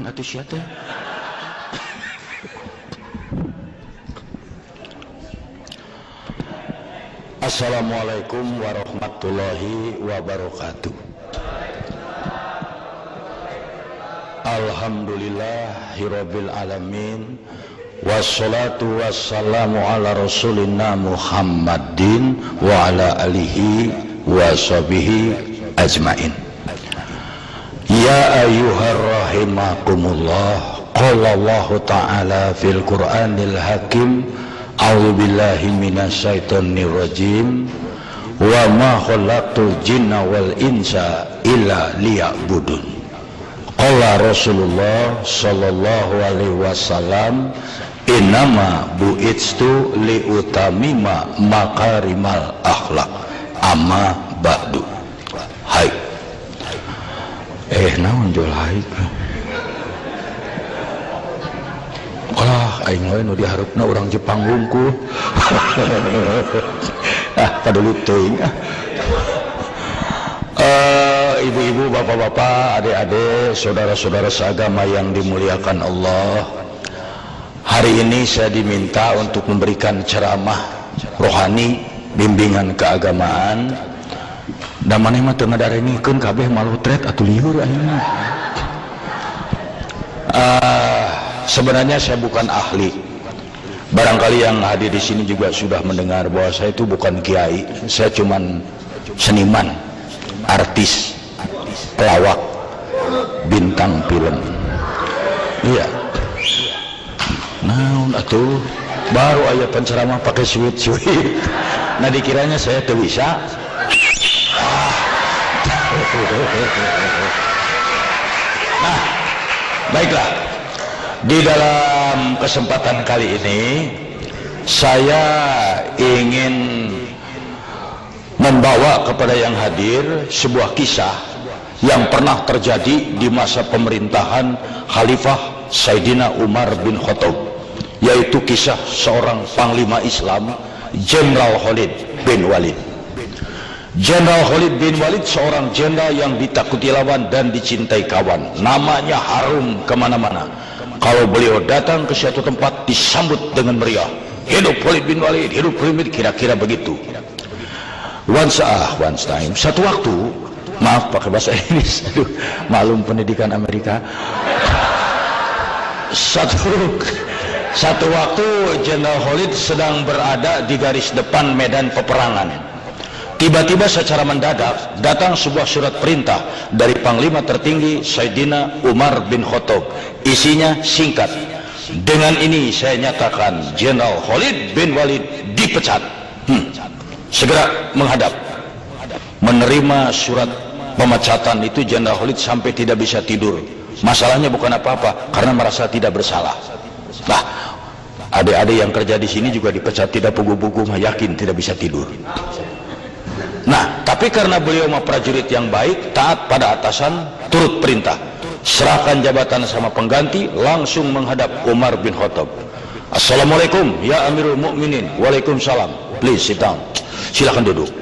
naon atuh sia teh? Assalamualaikum warahmatullahi wabarakatuh. Alhamdulillahirabbil alamin. Wassalatu wassalamu ala rasulina Muhammadin wa ala alihi wa sahbihi ajmain. Ya ayyuhar rahimakumullah, qala Allah ta'ala fil Qur'anil Hakim, a'udzu billahi minasyaitonir rajim, wa ma khalaqtul jinna wal insa illa liya'budun. Qala Rasulullah sallallahu alaihi wasallam, innama bu'itstu liutamima makarimal akhlak, amma ba'du. Hai. Naon jol hai. Olah aing we nu diharupna urang Jepang wungkul. Padahal teuing. Ibu-ibu, bapak-bapak, adik-adik, saudara-saudara seagama yang dimuliakan Allah. Hari ini saya diminta untuk memberikan ceramah rohani, bimbingan keagamaan. Dan maneh mah teu ngadarenikeun kabeh malutret atuh liur ayeuna. Sebenarnya saya bukan ahli. Barangkali yang hadir di sini juga sudah mendengar bahwa saya itu bukan kiai. Saya cuman seniman, artis, pelawak, bintang film. Iya. Naon atuh baru aya penceramah pakai sweet. Nah dikiranya saya teu bisa. Nah, baiklah. Di dalam kesempatan kali ini saya ingin membawa kepada yang hadir sebuah kisah yang pernah terjadi di masa pemerintahan Khalifah Sayyidina Umar bin Khattab, yaitu kisah seorang panglima Islam, Jenderal Khalid bin Walid. Jenderal Khalid bin Walid seorang jenderal yang ditakuti lawan dan dicintai kawan. Namanya harum kemana-mana. Kalau beliau datang ke suatu tempat disambut dengan meriah. Hidup Khalid bin Walid, hidup Khalid bin, kira-kira begitu. Once time, satu waktu, maaf pakai bahasa Inggris, aduh, malum pendidikan Amerika. Satu waktu Jenderal Khalid sedang berada di garis depan medan peperangan. Tiba-tiba secara mendadak datang sebuah surat perintah dari Panglima tertinggi Sayyidina Umar bin Khattab. Isinya singkat. Dengan ini saya nyatakan Jenderal Khalid bin Walid dipecat. Segera menghadap. Menerima surat pemecatan itu Jenderal Khalid sampai tidak bisa tidur. Masalahnya bukan apa-apa, karena merasa tidak bersalah. Nah, adik-adik yang kerja di sini juga dipecat tidak pugu-pugu, yakin tidak bisa tidur. Nah, tapi karena beliau mah prajurit yang baik, taat pada atasan, turut perintah, serahkan jabatan sama pengganti, langsung menghadap Umar bin Khattab. Assalamualaikum ya Amirul Mukminin. Waalaikumsalam. Please sit down. Silakan duduk.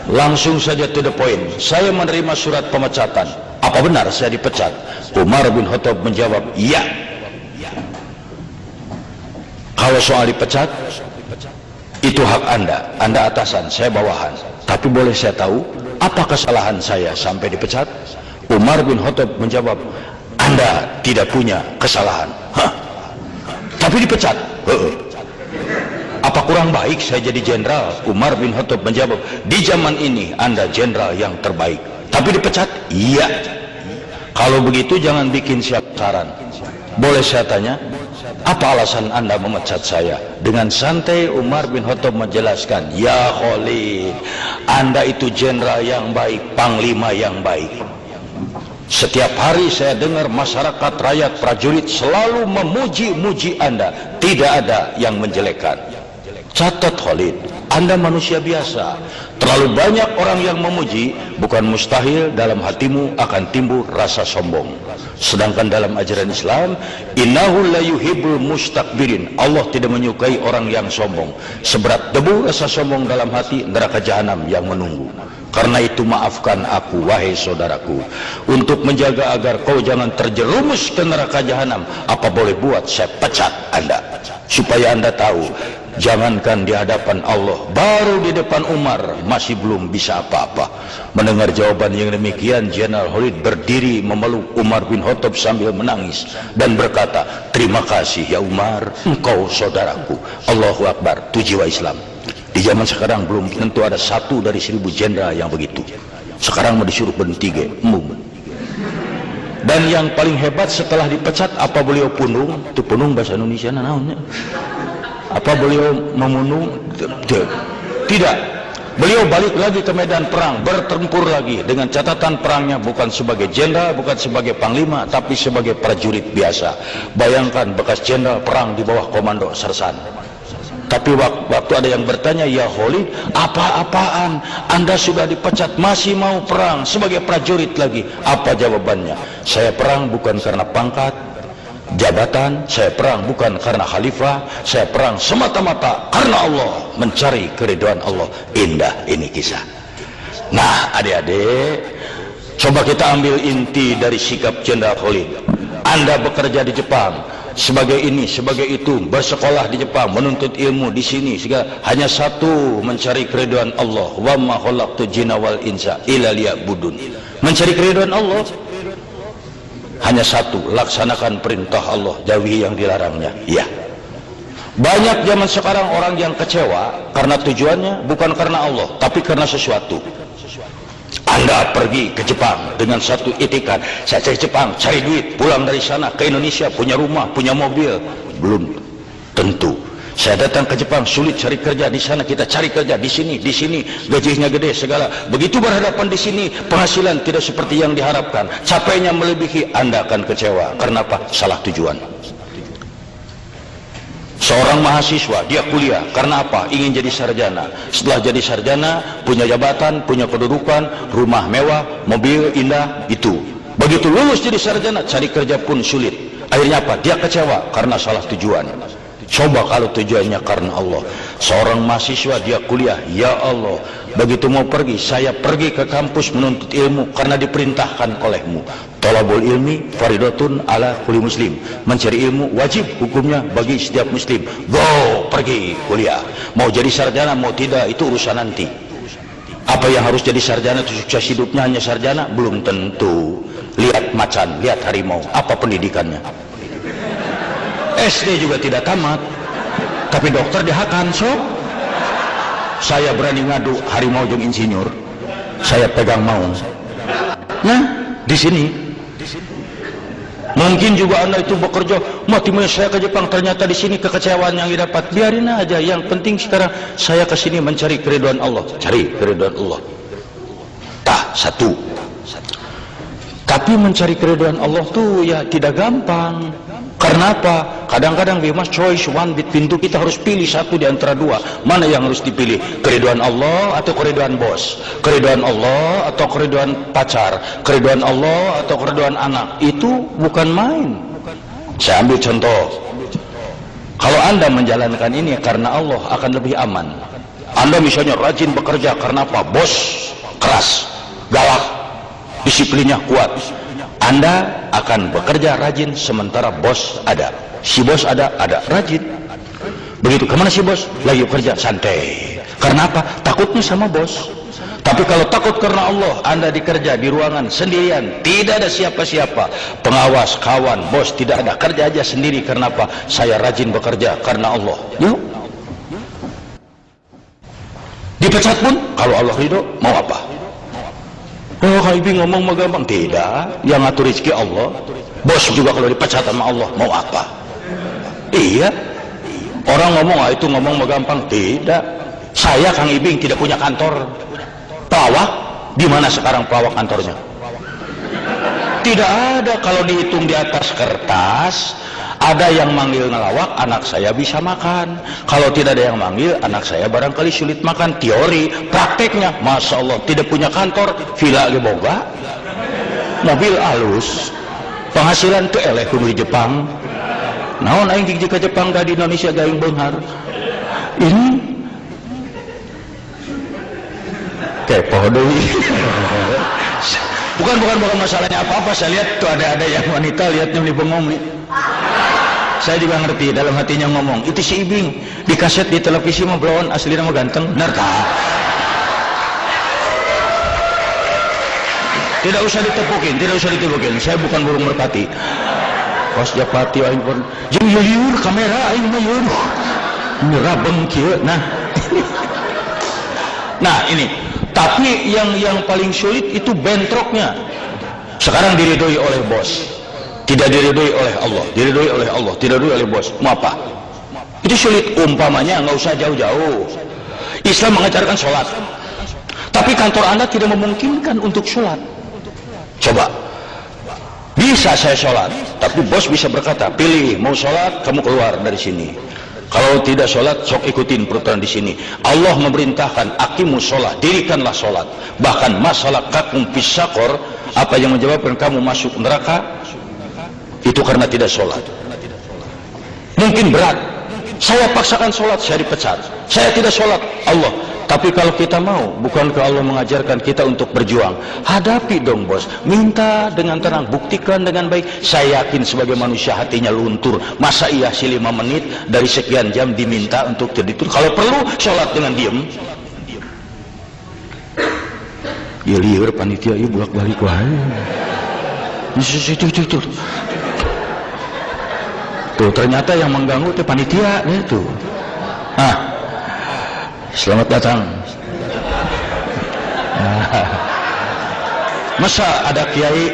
Langsung saja to the point. Saya menerima surat pemecatan. Apa benar saya dipecat? Umar bin Khattab menjawab, iya. Kalau soal dipecat, itu hak Anda atasan, saya bawahan. Tapi boleh saya tahu apa kesalahan saya sampai dipecat? Umar bin Khattab menjawab, Anda tidak punya kesalahan. Hah? Tapi dipecat? Apa kurang baik saya jadi jenderal? Umar bin Khattab menjawab, di zaman ini Anda jenderal yang terbaik. Tapi dipecat? Iya. Kalau begitu jangan bikin saran. Boleh saya tanya, apa alasan Anda memecat saya? Dengan santai Umar bin Khattab menjelaskan, ya Khalid, Anda itu jenderal yang baik, panglima yang baik. Setiap hari saya dengar masyarakat, rakyat, prajurit selalu memuji-muji Anda. Tidak ada yang menjelekkan. Catat Khalid, Anda manusia biasa. Terlalu banyak orang yang memuji, bukan mustahil dalam hatimu akan timbul rasa sombong. Sedangkan dalam ajaran Islam, innahu la yuhibbul mustakbirin, Allah tidak menyukai orang yang sombong. Seberat debu rasa sombong dalam hati, neraka jahanam yang menunggu. Karena itu maafkan aku, wahai saudaraku, untuk menjaga agar kau jangan terjerumus ke neraka jahanam. Apa boleh buat, saya pecat Anda, supaya Anda tahu, jangankan di hadapan Allah, baru di depan Umar masih belum bisa apa-apa. Mendengar jawaban yang demikian, Jenderal Khalid berdiri memeluk Umar bin Khattab sambil menangis dan berkata, terima kasih ya Umar, engkau saudaraku. Allahu Akbar. Itu jiwa Islam. Di zaman sekarang belum tentu ada 1 dari 1000 jenderal yang begitu. Sekarang mau disuruh bertiga, Dan yang paling hebat setelah dipecat, apa beliau punung? Itu punung bahasa Indonesia naonnya? Apa beliau memunung? Tidak. Beliau balik lagi ke medan perang, bertempur lagi dengan catatan perangnya bukan sebagai jenderal, bukan sebagai panglima, tapi sebagai prajurit biasa. Bayangkan bekas jenderal perang di bawah komando sersan. Tapi waktu ada yang bertanya, ya Khalid, apa-apaan? Anda sudah dipecat, masih mau perang sebagai prajurit lagi? Apa jawabannya? Saya perang bukan karena pangkat, jabatan, saya perang bukan karena khalifah, saya perang semata-mata karena Allah, mencari keridhaan Allah. Indah ini kisah. Nah adik-adik, coba kita ambil inti dari sikap Jenderal Khalid. Anda bekerja di Jepang sebagai ini, sebagai itu, bersekolah di Jepang, menuntut ilmu di sini, sehingga hanya satu, mencari keridhaan Allah. Wa ma khalaqtul jinna wal insa illa liya'budun. Mencari keridhaan Allah. Hanya satu, laksanakan perintah Allah, jauhi yang dilarangnya. Ya. Banyak zaman sekarang orang yang kecewa karena tujuannya bukan karena Allah, tapi karena sesuatu. Anda pergi ke Jepang dengan satu itikat, saya cari Jepang, cari duit, pulang dari sana ke Indonesia, punya rumah, punya mobil. Belum tentu. Saya datang ke Jepang, sulit cari kerja di sana, kita cari kerja di sini, gajinya gede segala. Begitu berhadapan di sini, penghasilan tidak seperti yang diharapkan, capeknya melebihi, Anda akan kecewa. Karena apa? Salah tujuan. Seorang mahasiswa, dia kuliah, karena apa? Ingin jadi sarjana. Setelah jadi sarjana, punya jabatan, punya kedudukan, rumah mewah, mobil indah, itu. Begitu lulus jadi sarjana, cari kerja pun sulit. Akhirnya apa? Dia kecewa karena salah tujuan. Coba kalau tujuannya karena Allah. Seorang mahasiswa, dia kuliah, ya Allah, begitu mau pergi, saya pergi ke kampus menuntut ilmu karena diperintahkan olehmu. Thalabul ilmi faridatun ala kulli muslim. Mencari ilmu wajib hukumnya bagi setiap muslim. Go, pergi kuliah. Mau jadi sarjana mau tidak, itu urusan nanti. Apa yang harus jadi sarjana itu sukses hidupnya hanya sarjana? Belum tentu. Lihat macan, lihat harimau, apa pendidikannya? SD juga tidak tamat, tapi dokter dihakan. So saya berani ngadu harimau jeung insinyur, saya pegang mau. Nah di sini mungkin juga Anda itu bekerja, mati saya ke Jepang, ternyata di sini kekecewaan yang didapat. Biarin aja, yang penting sekarang saya ke sini mencari keridhaan Allah. Cari keridhaan Allah. Satu. Tapi mencari keridhaan Allah tuh ya tidak gampang. Karena apa? Kadang-kadang we must choose one between two. Kita harus pilih satu di antara dua. Mana yang harus dipilih? Keridhaan Allah atau keridhaan bos? Keridhaan Allah atau keridhaan pacar? Keridhaan Allah atau keridhaan anak? Itu bukan main. Saya ambil contoh. Kalau Anda menjalankan ini karena Allah, akan lebih aman. Anda misalnya rajin bekerja karena apa? Bos keras, galak, disiplinnya kuat. Anda akan bekerja rajin sementara bos ada. Si bos ada rajin. Begitu, kemana si bos? Lagi bekerja, santai. Karena apa? Takutnya sama bos. Tapi kalau takut karena Allah, Anda dikerja di ruangan sendirian, tidak ada siapa-siapa, pengawas, kawan, bos tidak ada, kerja aja sendiri. Karena apa? Saya rajin bekerja karena Allah. Yuk. Dipecat pun kalau Allah ridho, mau apa? Oh, Kak Ibi ngomong mah gampang. Tidak, yang ngatur rezeki Allah. Bos juga kalau dipecat sama Allah, mau apa? Iya. Orang ngomong, itu ngomong mah gampang. Tidak. Saya Kang Ibing tidak punya kantor. Pelawak, di mana sekarang pelawak kantornya? Tidak ada. Kalau dihitung di atas kertas, ada yang manggil ngelawak, anak saya bisa makan. Kalau tidak ada yang manggil, anak saya barangkali sulit makan. Teori, prakteknya, Masya Allah, tidak punya kantor, villa ge boga, mobil halus, penghasilan ke eleh di Jepang. Naon aing gigi ke Jepang gak di Indonesia gaing beunghar. Ini kepo deui. Bukan masalahnya apa-apa. Saya lihat tuh ada yang wanita lihatnya di bengong nih. Saya juga ngerti dalam hatinya ngomong, itu si Ibing di kaset di televisi mah belawan asli nama ganteng, benar tak? Tidak usah ditepukin. Saya bukan burung merpati. Pas japati aing pun, jeung yuyur kamera aing mah yeuh. Nyerabeng kieu. Nah, ini. Tapi yang paling sulit itu bentroknya. Sekarang diridhoi oleh bos, tidak diridhoi oleh Allah, diridhoi oleh Allah, tidak diridhoi oleh bos. Mau apa? Itu sulit. Umpamanya nggak usah jauh-jauh. Islam mengajarkan sholat, tapi kantor Anda tidak memungkinkan untuk sholat. Coba, bisa saya sholat, tapi bos bisa berkata, pilih mau sholat, kamu keluar dari sini. Kalau tidak sholat, sok ikutin peraturan di sini. Allah memerintahkan, aqimus sholat, dirikanlah sholat. Bahkan masalah kakum pisakor, apa yang menyebabkan kamu masuk neraka, itu karena tidak sholat. Mungkin berat. Saya paksakan sholat, saya dipecat. Saya tidak sholat, Allah. Tapi kalau kita mau, bukankah Allah mengajarkan kita untuk berjuang? Hadapi dong bos, minta dengan tenang, buktikan dengan baik. Saya yakin sebagai manusia hatinya luntur. Masa iya sih 5 menit dari sekian jam diminta untuk terditur? Kalau perlu sholat dengan diem. Ya liur panitia, ya bolak balik wae. Tuh ternyata yang mengganggu itu panitia itu. Selamat datang. Masa ada kiai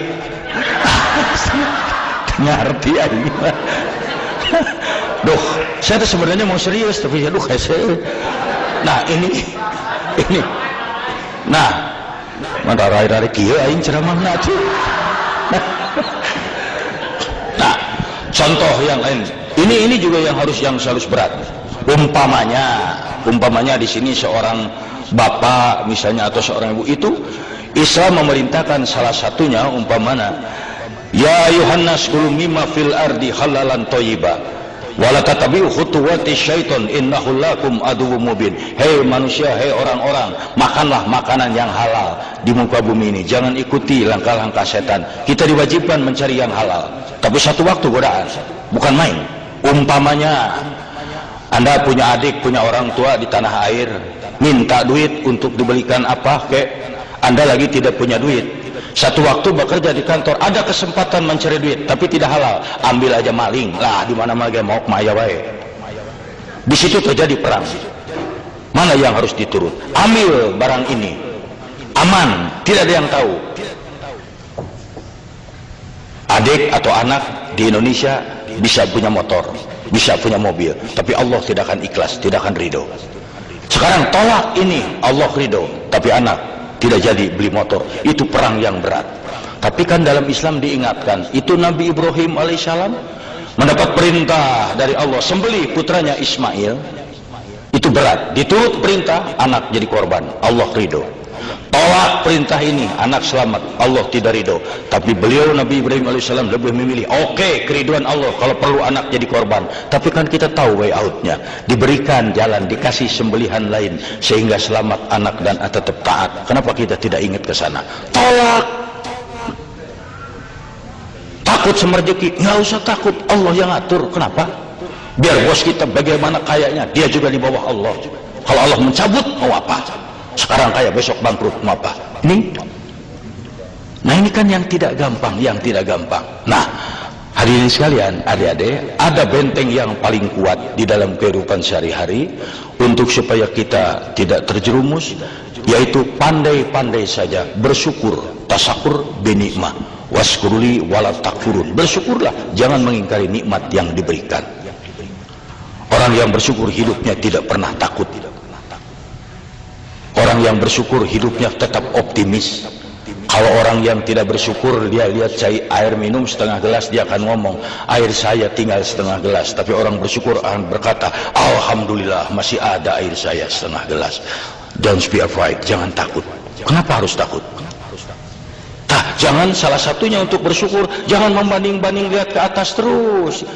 ngerti aja. Duh, saya tuh sebenarnya mau serius tapi aduh saya. Nah ini. Nah, mana rai kiai aing ceramahna tuh. Nah, contoh yang lain. Ini juga yang harus berat. Umpamanya di sini seorang bapak misalnya atau seorang ibu, itu Islam memerintahkan salah satunya umpamanya, ya ayuhannas kulu mimma fil ardi halalan thayyiba wala tatabi'u khutuwati syaiton innahu lakum aduwwum mubin. Hei manusia, hei orang-orang, makanlah makanan yang halal di muka bumi ini, jangan ikuti langkah-langkah setan. Kita diwajibkan mencari yang halal, tapi satu waktu godaan, bukan main. Umpamanya Anda punya adik, punya orang tua di tanah air, minta duit untuk dibelikan apa kek, Anda lagi tidak punya duit. Satu waktu bekerja di kantor, ada kesempatan mencari duit, tapi tidak halal, ambil aja maling lah, di mana mana mau maya wae. Di situ terjadi perang. Mana yang harus diturut? Ambil barang ini, aman, tidak ada yang tahu. Adik atau anak di Indonesia bisa punya motor, bisa punya mobil, tapi Allah tidak akan ikhlas, tidak akan ridho. Sekarang tolak ini, Allah ridho, tapi anak tidak jadi beli motor. Itu perang yang berat. Tapi kan dalam Islam diingatkan, itu Nabi Ibrahim alaihissalam mendapat perintah dari Allah sembelih putranya Ismail. Itu berat, diturut perintah, anak jadi korban, Allah ridho. Tolak perintah ini, anak selamat, Allah tidak ridho. Tapi beliau Nabi Ibrahim alaihissalam lebih memilih, oke, keriduan Allah kalau perlu anak jadi korban. Tapi kan kita tahu way outnya, diberikan jalan, dikasih sembelihan lain sehingga selamat anak dan tetap taat. Kenapa kita tidak ingat ke sana? Tolak. Takut sama rezeki, nggak usah takut, Allah yang atur. Kenapa? Biar bos kita bagaimana kayaknya, dia juga di bawah Allah. Kalau Allah mencabut, mau apa? Sekarang kaya, besok bangkrut, mau apa? Nah ini kan yang tidak gampang, Nah, hadirin sekalian, adik-adik, ada benteng yang paling kuat di dalam kehidupan sehari-hari untuk supaya kita tidak terjerumus, yaitu pandai-pandai saja bersyukur, tasakur binikmah, waskuruli wala takfurun. Bersyukurlah, jangan mengingkari nikmat yang diberikan. Orang yang bersyukur hidupnya tidak pernah takut. Orang yang bersyukur hidupnya tetap optimis. Kalau orang yang tidak bersyukur, dia lihat air minum setengah gelas, dia akan ngomong, air saya tinggal setengah gelas. Tapi orang bersyukur akan berkata, alhamdulillah masih ada air saya setengah gelas. Don't be afraid, jangan takut. Kenapa harus takut? Jangan, salah satunya untuk bersyukur, jangan membanding-banding, lihat ke atas terus.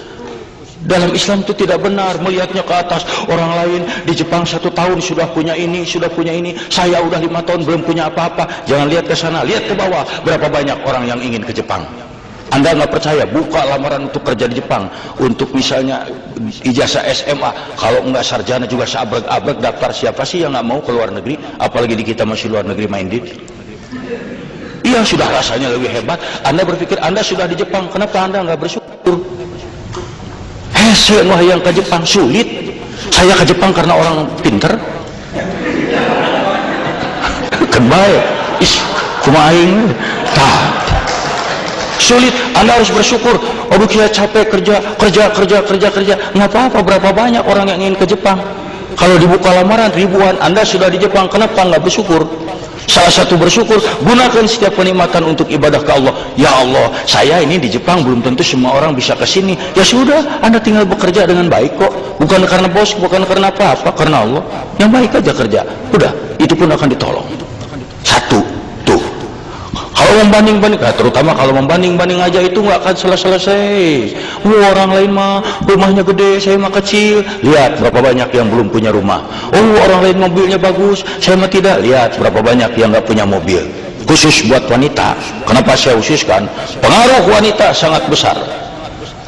Dalam Islam itu tidak benar melihatnya ke atas. Orang lain di Jepang 1 tahun sudah punya ini, saya udah 5 tahun belum punya apa-apa. Jangan lihat ke sana, lihat ke bawah. Berapa banyak orang yang ingin ke Jepang? Anda nggak percaya, buka lamaran untuk kerja di Jepang, untuk misalnya ijazah SMA, kalau nggak sarjana juga seabrek-abrek daftar. Siapa sih yang nggak mau ke luar negeri? Apalagi di kita masih luar negeri minded. Iya, sudah rasanya lebih hebat. Anda berpikir Anda sudah di Jepang, kenapa Anda nggak bersyukur? Saya yang ke Jepang sulit. Saya ke Jepang karena orang pinter. Kebaik, kumaing, sulit. Anda harus bersyukur. Oh, saya capek kerja. Nggak apa-apa. Berapa banyak orang yang ingin ke Jepang? Kalau dibuka lamaran ribuan, Anda sudah di Jepang, kenapa nggak bersyukur? Salah satu bersyukur, gunakan setiap kenikmatan untuk ibadah ke Allah. Ya Allah, saya ini di Jepang, belum tentu semua orang bisa ke sini. Ya sudah, Anda tinggal bekerja dengan baik kok. Bukan karena bos, bukan karena apa-apa, karena Allah. Yang baik aja kerja. Udah, itu pun akan ditolong. Satu, tuh. Kalau membanding-banding, terutama kalau membanding-banding aja itu nggak akan selesai. Orang lain mah rumahnya gede, saya mah kecil. Lihat berapa banyak yang belum punya rumah. Orang lain mobilnya bagus, saya mah tidak. Lihat berapa banyak yang nggak punya mobil. Khusus buat wanita. Kenapa saya khususkan? Pengaruh wanita sangat besar.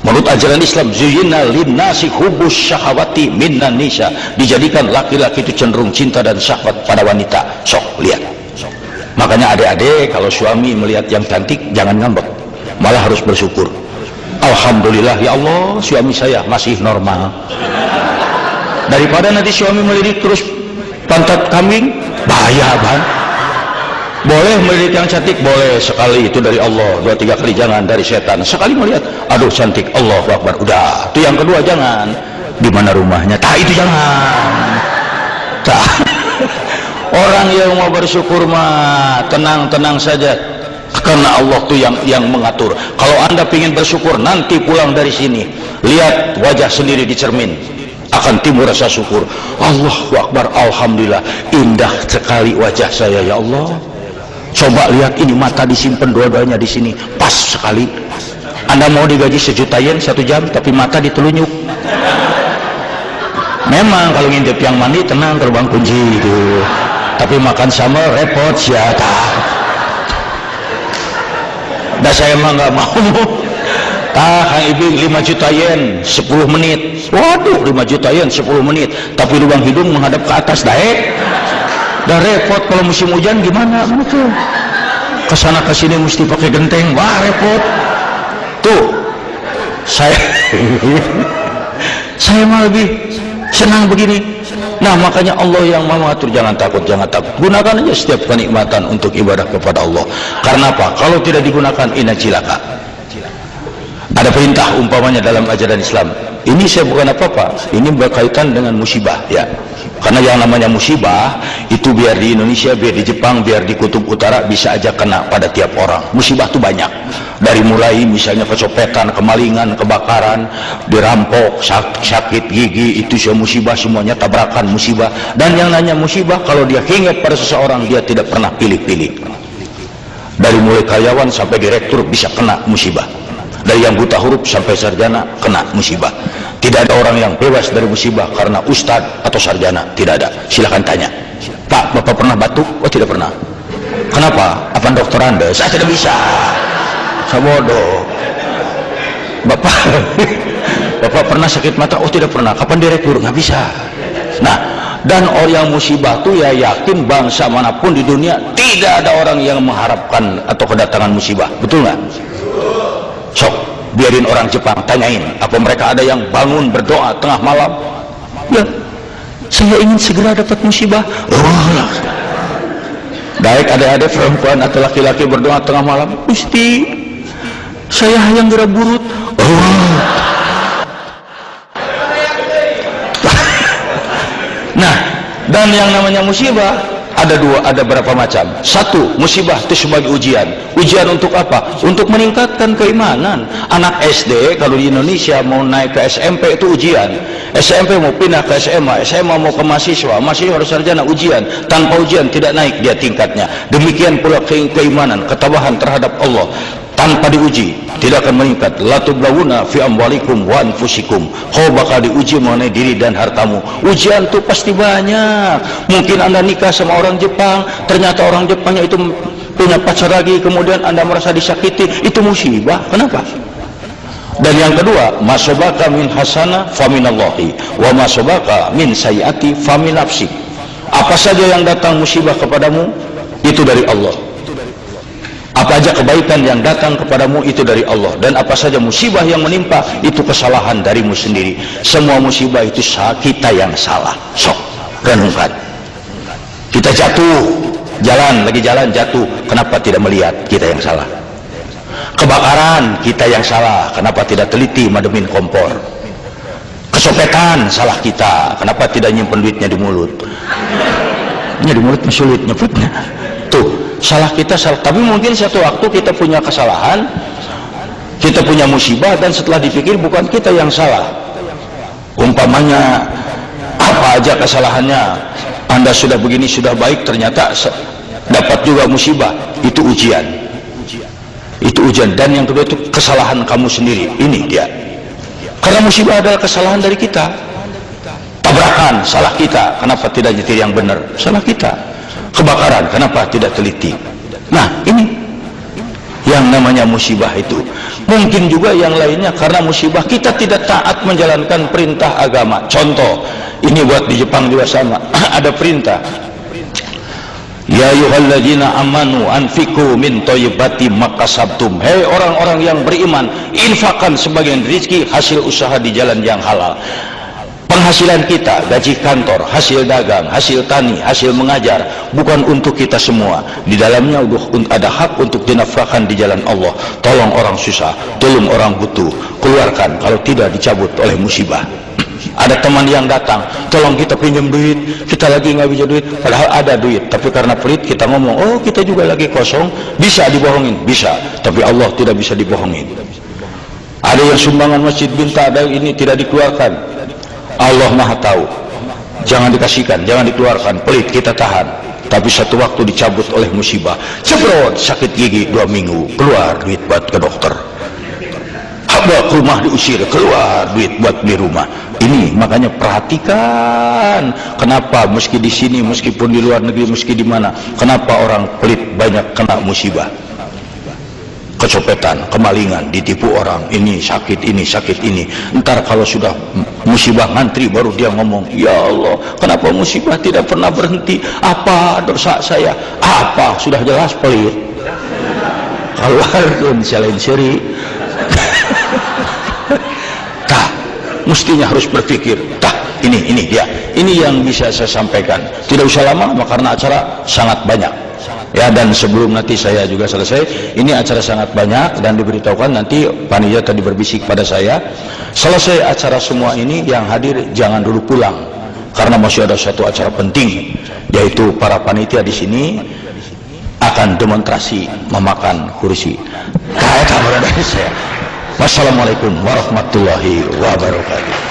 Menurut ajaran Islam, zuyyina linnasi hubbus syahawati minan nisa. Dijadikan laki-laki itu cenderung cinta dan syahwat pada wanita. Sok lihat. Makanya adik-adik kalau suami melihat yang cantik jangan ngambek, malah harus bersyukur. Alhamdulillah ya Allah, suami saya masih normal. Daripada nanti suami melirik terus pantat kambing, bahaya bang. Boleh melirik yang cantik, boleh sekali, itu dari Allah. 2-3 kali jangan dari setan. Sekali melihat, aduh cantik, Allahu Akbar, udah. Itu yang kedua jangan. Di mana rumahnya? Itu jangan. Orang yang mau bersyukur mah tenang-tenang saja, karena Allah tuh yang mengatur. Kalau Anda ingin bersyukur, nanti pulang dari sini lihat wajah sendiri di cermin, akan timbul rasa syukur. Allahu Akbar, alhamdulillah, indah sekali wajah saya ya Allah. Coba lihat ini, mata disimpan dua-duanya di sini, pas sekali. Anda mau digaji 1 juta yen 1 jam, tapi mata ditelunyuk. Memang kalau ngintip yang mandi tenang, terbang kunci itu. Tapi makan sama repot siapa? Dah saya mah nggak mau. Kang Ibing 5 juta yen 10 menit. Waduh, 5 juta yen 10 menit. Tapi lubang hidung menghadap ke atas, dah repot. Kalau musim hujan gimana? Mana tuh? Kesana kesini mesti pakai genteng, wah repot. Tuh, saya mah lebih senang begini. Nah, makanya Allah yang mengatur. Jangan takut. Gunakan aja setiap kenikmatan untuk ibadah kepada Allah. Karena apa? Kalau tidak digunakan, ina cilaka. Ada perintah umpamanya dalam ajaran Islam. Ini saya bukan apa-apa. Ini berkaitan dengan musibah, ya. Karena yang namanya musibah itu biar di Indonesia, biar di Jepang, biar di Kutub Utara bisa aja kena pada tiap orang. Musibah itu banyak. Dari mulai misalnya kecopetan, kemalingan, kebakaran, dirampok, sakit gigi, itu semua musibah, semuanya tabrakan musibah. Dan yang nanya musibah, kalau dia hinggap pada seseorang, dia tidak pernah pilih-pilih. Dari mulai karyawan sampai direktur bisa kena musibah. Dari yang buta huruf sampai sarjana kena musibah. Tidak ada orang yang bebas dari musibah karena ustadz atau sarjana, tidak ada. Silahkan tanya, Pak, Bapak pernah batuk? Oh, tidak pernah. Kenapa? Apa dokter Anda? Saya tidak bisa. Saya bodoh. Bapak pernah sakit mata? Oh, tidak pernah. Kapan direktur? Nggak bisa. Nah, dan orang yang musibah itu ya yakin bangsa manapun di dunia tidak ada orang yang mengharapkan atau kedatangan musibah. Betul nggak? Sok, biarin orang Jepang tanyain, apa mereka ada yang bangun berdoa tengah malam? Ya, saya ingin segera dapat musibah. Baik adik-adik perempuan atau laki-laki berdoa tengah malam, Gusti, saya hayang gerak burut. Nah, dan yang namanya musibah, ada berapa macam. Satu, musibah itu sebagai ujian. Ujian untuk apa? Untuk meningkatkan keimanan. Anak SD kalau di Indonesia mau naik ke SMP itu ujian. SMP mau pindah ke SMA, SMA mau ke mahasiswa, mahasiswa harus sarjana, ujian. Tanpa ujian tidak naik dia tingkatnya. Demikian pula keimanan, ketabahan terhadap Allah. Tanpa diuji tidak akan meningkat. La tublawuna fi amwalikum wa anfusikum. Kau bakal diuji mengenai diri dan hartamu. Ujian tuh pasti banyak. Mungkin Anda nikah sama orang Jepang, ternyata orang Jepangnya itu punya pacar lagi, kemudian Anda merasa disakiti, itu musibah. Kenapa? Dan yang kedua, masobaka min hasana faminallahi wa masobaka min sayyati famin nafsi. Apa saja yang datang musibah kepadamu itu dari Allah. Apa aja kebaikan yang datang kepadamu itu dari Allah, dan apa saja musibah yang menimpa itu kesalahan darimu sendiri. Semua musibah itu kita yang salah. Sok renungkan. Kita jatuh, lagi jalan jatuh, kenapa tidak melihat kita yang salah? Kebakaran, kita yang salah, kenapa tidak teliti mademin kompor? Kesopetan, salah kita, kenapa tidak nyimpen duitnya di mulut? Di mulut sulit nyebutnya. Tuh, salah kita salah. Tapi mungkin satu waktu kita punya kesalahan, kita punya musibah, dan setelah dipikir bukan kita yang salah. Umpamanya apa aja kesalahannya, Anda sudah begini, sudah baik, ternyata dapat juga musibah. Itu ujian. Itu ujian. Dan yang kedua itu kesalahan kamu sendiri. Ini dia. Karena musibah adalah kesalahan dari kita. Tabrakan, salah kita, kenapa tidak nyetir yang benar? Salah kita. Kebakaran, kenapa tidak teliti? Nah, ini yang namanya musibah itu. Mungkin juga yang lainnya karena musibah kita tidak taat menjalankan perintah agama. Contoh, ini buat di Jepang juga sama. Ada perintah, ya ayyuhalladzina amanu anfiqu min thayyibati makasabtum. Hei orang-orang yang beriman, infakkan sebagian rezeki hasil usaha di jalan yang halal. Penghasilan kita, gaji kantor, hasil dagang, hasil tani, hasil mengajar, bukan untuk kita semua. Di dalamnya ada hak untuk dinafkahkan di jalan Allah. Tolong orang susah, tolong orang butuh, keluarkan, kalau tidak dicabut oleh musibah. Ada teman yang datang, tolong kita pinjam duit, kita lagi nggak bisa duit, padahal ada duit, tapi karena pelit kita ngomong, oh kita juga lagi kosong, bisa dibohongin, bisa, tapi Allah tidak bisa dibohongin. Ada yang sumbangan masjid minta, ada ini tidak dikeluarkan. Allah Maha tahu, jangan dikasihkan, jangan dikeluarkan, pelit kita tahan, tapi satu waktu dicabut oleh musibah. Cebrot, sakit gigi 2 minggu, keluar duit buat ke dokter. Habak rumah diusir, keluar duit buat beli rumah. Ini makanya perhatikan, kenapa meski di sini, meskipun di luar negeri, meski di mana, kenapa orang pelit banyak kena musibah. Kecopetan, kemalingan, ditipu orang, ini sakit ini. Ntar kalau sudah musibah ngantri baru dia ngomong, ya Allah, kenapa musibah tidak pernah berhenti? Apa dosa saya? Apa? Sudah jelas pelit. Keluarkan selain syari. Tah, mestinya harus berpikir. Tah, ini dia. Ini yang bisa saya sampaikan. Tidak usah lama karena acara sangat banyak. Ya, dan sebelum nanti saya juga selesai, ini acara sangat banyak dan diberitahukan nanti panitia tadi berbisik pada saya, selesai acara semua ini yang hadir jangan dulu pulang karena masih ada satu acara penting, yaitu para panitia di sini akan demonstrasi memakan kursi. Wassalamualaikum warahmatullahi wabarakatuh.